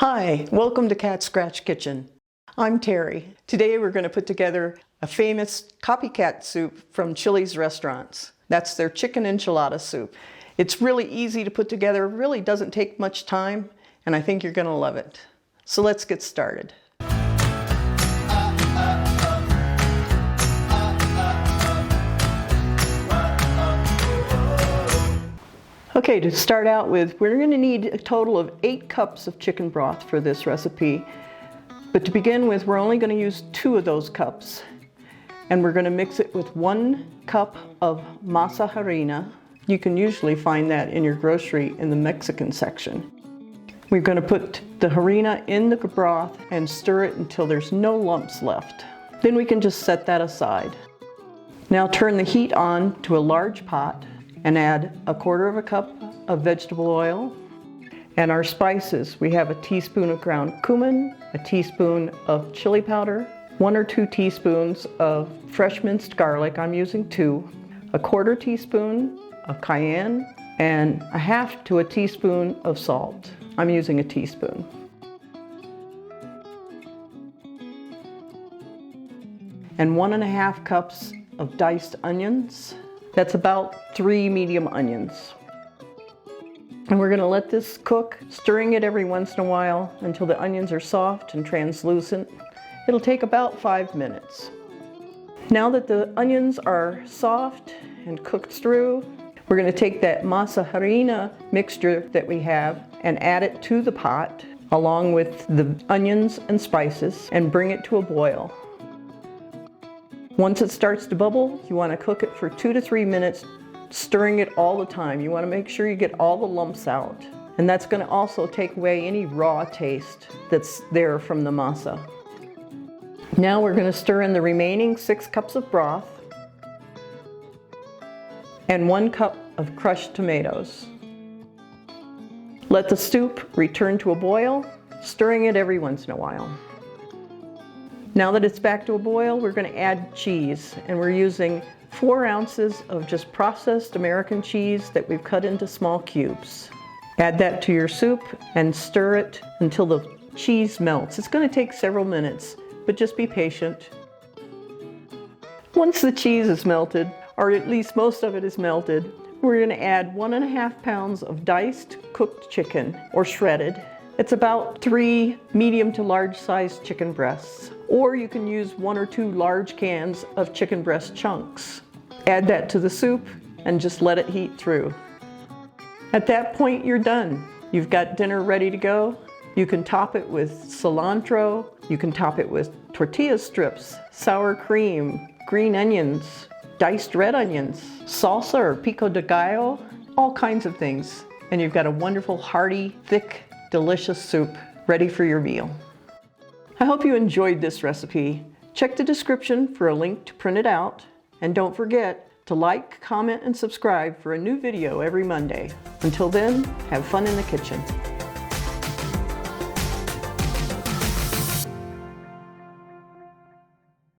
Hi, welcome to Cat Scratch Kitchen. I'm Terry. Today we're going to put together a famous Copycat soup from Chili's restaurants. That's their Chicken Enchilada Soup. It's really easy to put together, really doesn't take much time, and I think you're going to love it. So let's get started. Okay, to start out with, we're going to need a total of 8 cups of chicken broth for this recipe. But to begin with, we're only going to use 2 of those cups. And we're going to mix it with 1 cup of masa harina. You can usually find that in your grocery in the Mexican section. We're going to put the harina in the broth and stir it until there's no lumps left. Then we can just set that aside. Now turn the heat on to a large pot and add 1/4 cup of vegetable oil and our spices. We have a teaspoon of ground cumin, a teaspoon of chili powder, 1 or 2 teaspoons of fresh minced garlic, I'm using 2, 1/4 teaspoon of cayenne, and 1/2 to a teaspoon of salt. I'm using a teaspoon. And 1 1/2 cups of diced onions. That's about 3 medium onions. And we're going to let this cook, stirring it every once in a while until the onions are soft and translucent. It'll take about 5 minutes. Now that the onions are soft and cooked through, we're going to take that masa harina mixture that we have and add it to the pot along with the onions and spices and bring it to a boil. Once it starts to bubble, you want to cook it for 2 to 3 minutes, stirring it all the time. You want to make sure you get all the lumps out. And that's going to also take away any raw taste that's there from the masa. Now we're going to stir in the remaining 6 cups of broth and 1 cup of crushed tomatoes. Let the soup return to a boil, stirring it every once in a while. Now that it's back to a boil, we're going to add cheese, and we're using 4 ounces of just processed American cheese that we've cut into small cubes. Add that to your soup and stir it until the cheese melts. It's going to take several minutes, but just be patient. Once the cheese is melted, or at least most of it is melted, we're going to add 1 1/2 pounds of diced cooked chicken, or shredded. It's about 3 medium to large sized chicken breasts. Or you can use 1 or 2 large cans of chicken breast chunks. Add that to the soup and just let it heat through. At that point, you're done. You've got dinner ready to go. You can top it with cilantro. You can top it with tortilla strips, sour cream, green onions, diced red onions, salsa or pico de gallo, all kinds of things. And you've got a wonderful, hearty, thick, delicious soup ready for your meal. I hope you enjoyed this recipe. Check the description for a link to print it out. And don't forget to like, comment, and subscribe for a new video every Monday. Until then, have fun in the kitchen.